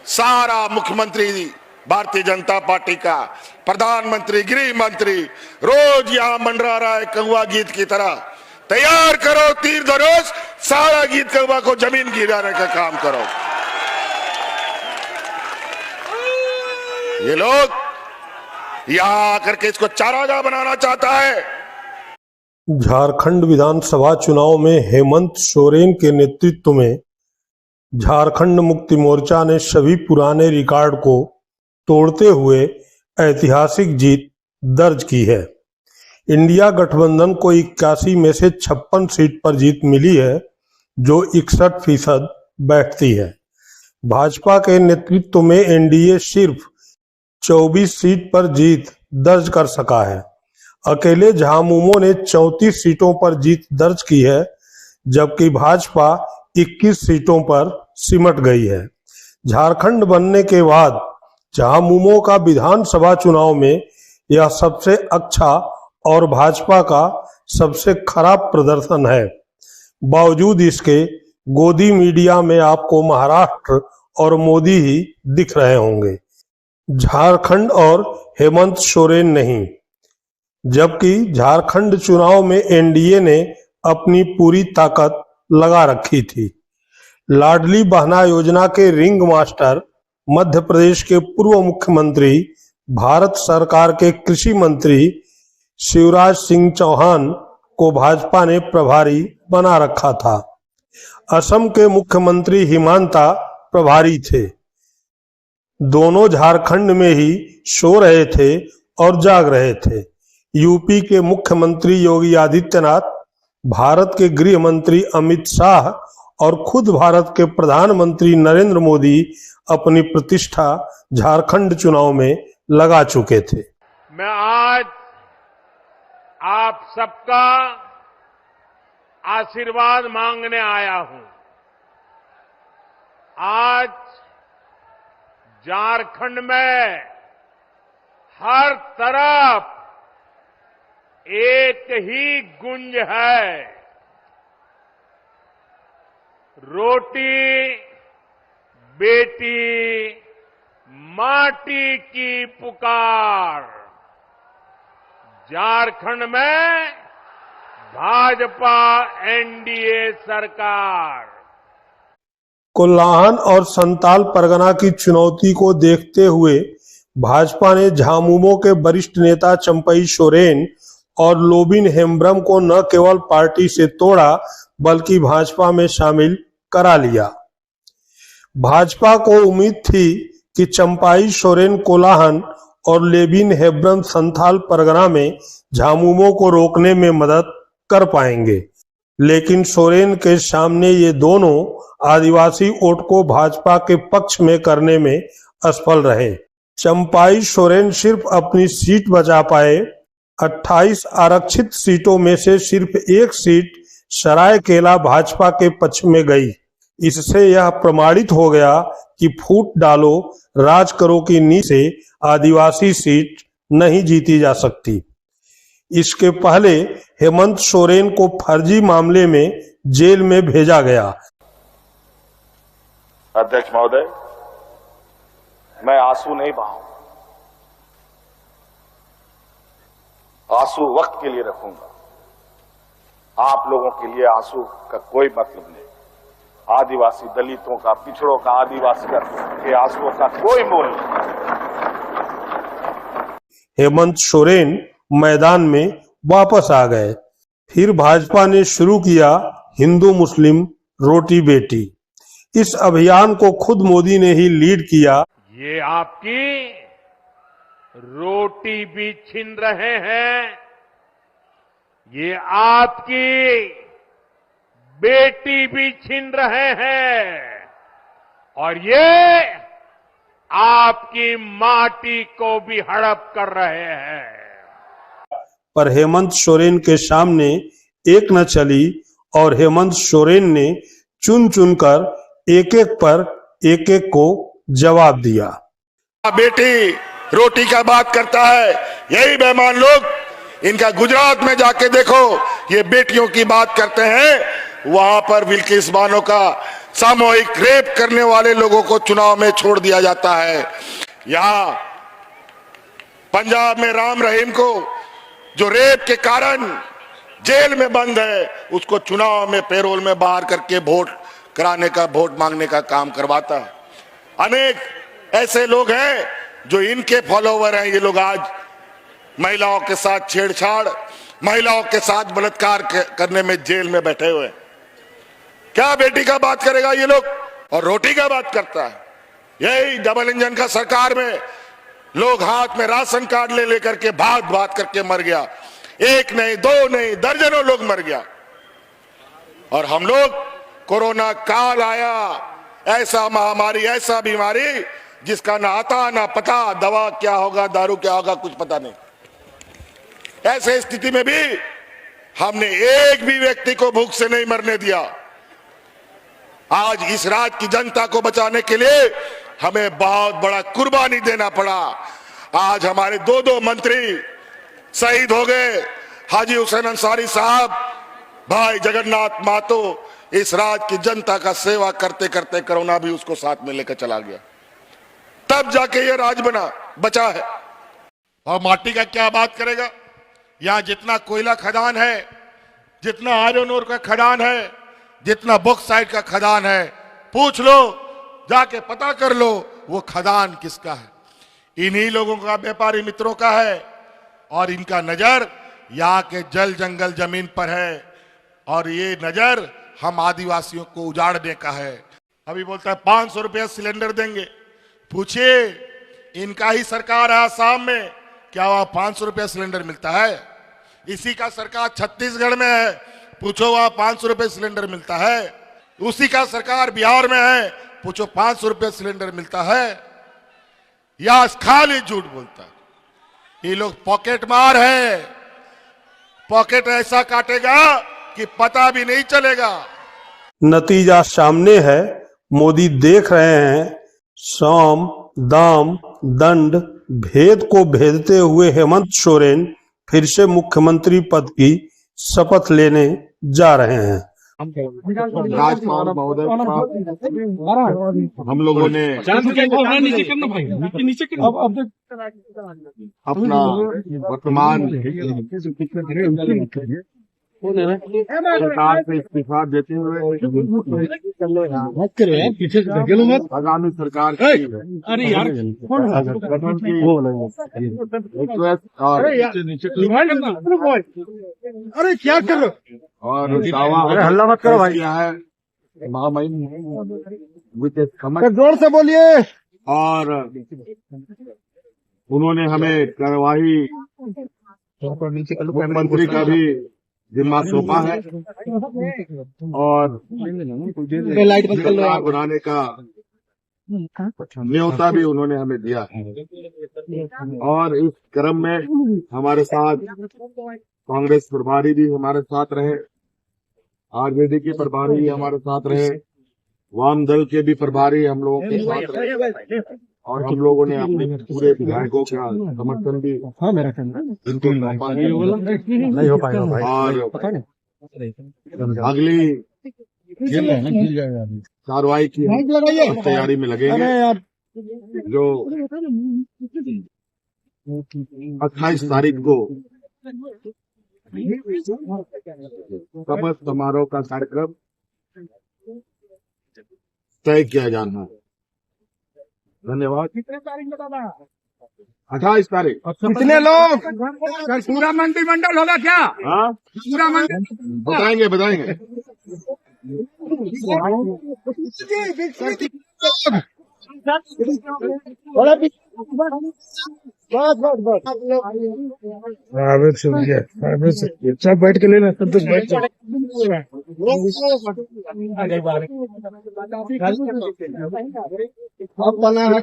सारा मुख्यमंत्री भारतीय जनता पार्टी का, प्रधानमंत्री, गृह मंत्री रोज यहां मंडरा रहा है कौवा गीत की तरह। तैयार करो तीर धनुष, सारा गीत कौवा को जमीन गिराने का काम करो। ये लोग यहां आकर के इसको चारागाह बनाना चाहता है। झारखंड विधानसभा चुनाव में हेमंत सोरेन के नेतृत्व में झारखंड मुक्ति मोर्चा ने सभी पुराने रिकॉर्ड को तोड़ते हुए ऐतिहासिक जीत दर्ज की है। इंडिया गठबंधन को 81 में से 56 सीट पर जीत मिली है, जो 61% बैठती है। भाजपा के नेतृत्व में एनडीए सिर्फ 24 सीट पर जीत दर्ज कर सका है। अकेले झामुमो ने 34 सीटों पर जीत दर्ज की है, जबकि भाजपा 21 सीटों पर सिमट गई है। झारखंड बनने के बाद झामुमो का विधानसभा चुनाव में यह सबसे अच्छा और भाजपा का सबसे खराब प्रदर्शन है। बावजूद इसके गोदी मीडिया में आपको महाराष्ट्र और मोदी ही दिख रहे होंगे, झारखंड और हेमंत सोरेन नहीं। जबकि झारखंड चुनाव में एनडीए ने अपनी पूरी ताकत लगा रखी थी। लाडली बहना योजना के रिंग मास्टर, मध्य प्रदेश के पूर्व मुख्यमंत्री, भारत सरकार के कृषि मंत्री शिवराज सिंह चौहान को भाजपा ने प्रभारी बना रखा था। असम के मुख्यमंत्री हिमांता प्रभारी थे। दोनों झारखंड में ही सो रहे थे और जाग रहे थे। यूपी के मुख्यमंत्री योगी आदित्यनाथ, भारत के गृह मंत्री अमित शाह और खुद भारत के प्रधानमंत्री नरेंद्र मोदी अपनी प्रतिष्ठा झारखंड चुनाव में लगा चुके थे। मैं आज आप सबका आशीर्वाद मांगने आया हूं। आज झारखंड में हर तरफ एक ही गुंज है, रोटी बेटी माटी की पुकार। झारखंड में भाजपा एनडीए सरकार। कोल्हान और संताल परगना की चुनौती को देखते हुए भाजपा ने झामुमो के वरिष्ठ नेता चंपई सोरेन और लोबिन हेम्ब्रम को न केवल पार्टी से तोड़ा, बल्कि भाजपा में शामिल करा लिया। भाजपा को उम्मीद थी कि चंपाई सोरेन कोल्हान और लेबिन हेम्ब्रम संथाल परगना में झामुमो को रोकने में मदद कर पाएंगे, लेकिन सोरेन के सामने ये दोनों आदिवासी वोट को भाजपा के पक्ष में करने में असफल रहे। चंपाई सोरेन सिर्फ अपनी सीट बचा पाए। 28 आरक्षित सीटों में से सिर्फ एक सीट सरायकेला भाजपा के पक्ष में गई। इससे यह प्रमाणित हो गया कि फूट डालो राज करो की नीति से आदिवासी सीट नहीं जीती जा सकती। इसके पहले हेमंत सोरेन को फर्जी मामले में जेल में भेजा गया। अध्यक्ष महोदय, मैं आंसू नहीं बहाऊं, आंसू वक्त के लिए रखूंगा। आप लोगों के लिए आंसू का कोई मतलब नहीं। आदिवासी दलितों का, पिछड़ों का, आदिवासी के आंसुओं का कोई मोल नहीं। हेमंत सोरेन मैदान में वापस आ गए। फिर भाजपा ने शुरू किया हिंदू मुस्लिम रोटी बेटी। इस अभियान को खुद मोदी ने ही लीड किया। ये आपकी रोटी भी छीन रहे हैं, ये आपकी बेटी भी छीन रहे हैं, और ये आपकी माटी को भी हड़प कर रहे हैं। पर हेमंत सोरेन के सामने एक न चली और हेमंत सोरेन ने चुन चुनकर एक एक पर एक एक को जवाब दिया। बेटी रोटी का बात करता है, यही बेईमान लोग, इनका गुजरात में जाके देखो, ये बेटियों की बात करते हैं। वहां पर बिल्किस बानो का सामूहिक रेप करने वाले लोगों को चुनाव में छोड़ दिया जाता है। यहां पंजाब में राम रहीम को जो रेप के कारण जेल में बंद है, उसको चुनाव में पैरोल में बाहर करके वोट कराने का, वोट मांगने का काम करवाता है। अनेक ऐसे लोग हैं जो इनके फॉलोवर हैं। ये लोग आज महिलाओं के साथ छेड़छाड़, महिलाओं के साथ बलात्कार करने में जेल में बैठे हुए हैं। क्या बेटी का बात करेगा ये लोग, और रोटी का बात करता है। यही डबल इंजन का सरकार में लोग हाथ में राशन कार्ड ले लेकर के भाग भाग करके मर गया। एक नहीं, दो नहीं, दर्जनों लोग मर गया। और हम लोग, कोरोना काल आया, ऐसा महामारी, ऐसा बीमारी जिसका ना आता ना पता, दवा क्या होगा, दारू क्या होगा, कुछ पता नहीं। ऐसे स्थिति में भी हमने एक भी व्यक्ति को भूख से नहीं मरने दिया। आज इस राज्य की जनता को बचाने के लिए हमें बहुत बड़ा कुर्बानी देना पड़ा। आज हमारे दो मंत्री शहीद हो गए। हाजी हुसैन अंसारी साहब, भाई जगन्नाथ मातो, इस राज्य की जनता का सेवा करते करते कोरोना भी उसको साथ में लेकर चला गया। तब जाके ये राज बचा है। और माटी का क्या बात करेगा। यहां जितना कोयला खदान है, जितना आयरन ओर का खदान है, जितना बॉक्साइट का खदान है, पूछ लो, जाके पता कर लो वो खदान किसका है। इन्हीं लोगों का, व्यापारी मित्रों का है। और इनका नजर यहाँ के जल जंगल जमीन पर है। और ये नजर हम आदिवासियों को उजाड़ने का है। अभी बोलता है 500 रुपया सिलेंडर देंगे। पूछिए, इनका ही सरकार है आसाम में, क्या वहां 500 रुपया सिलेंडर मिलता है? इसी का सरकार छत्तीसगढ़ में है, पूछो वहां 500 रुपये सिलेंडर मिलता है? उसी का सरकार बिहार में है, पूछो 500 रुपये सिलेंडर मिलता है? या खाली झूठ बोलता है। ये लोग पॉकेट मार है, पॉकेट ऐसा काटेगा कि पता भी नहीं चलेगा। नतीजा सामने है। मोदी देख रहे हैं साम, दाम, दंड, भेद को भेदते हुए हेमंत सोरेन फिर से मुख्यमंत्री पद की शपथ लेने जा रहे हैं। राज्यपाल महोदय हम लोगों ने अपना वर्तमान सरकार से इस्तीफा देते हुए आगामी सरकार की गठन की रिक्वेस्ट अरे क्या कर रहे हो? और दावा हल्ला मत करो भाई। किया है महामहिम जोर से बोलिए। और उन्होंने हमें कार्यवाही मुख्यमंत्री का भी जिम्मा सौंपा है और सरकार बनाने का न्योता भी उन्होंने हमें दिया है। और इस क्रम में हमारे साथ कांग्रेस प्रभारी भी हमारे साथ रहे, आरजेडी के प्रभारी भी हमारे साथ रहे, वाम दल के भी प्रभारी हम लोगों के साथ रहे। और हम लोगों ने अपने पूरे विधायकों का समर्थन भी इनको नहीं हो पाएगा भाई। और अगली कार्रवाई की तैयारी में लगेंगे, जो 28 तारीख को शपथ समारोह का कार्यक्रम तय किया जाना है। धन्यवाद। 28 तारीख। कितने लोग? पूरा मंत्रिमंडल होगा क्या? हाँ, पूरा बताएंगे बताएंगे। सब बैठ के लेना, सब कुछ बैठ अब बना है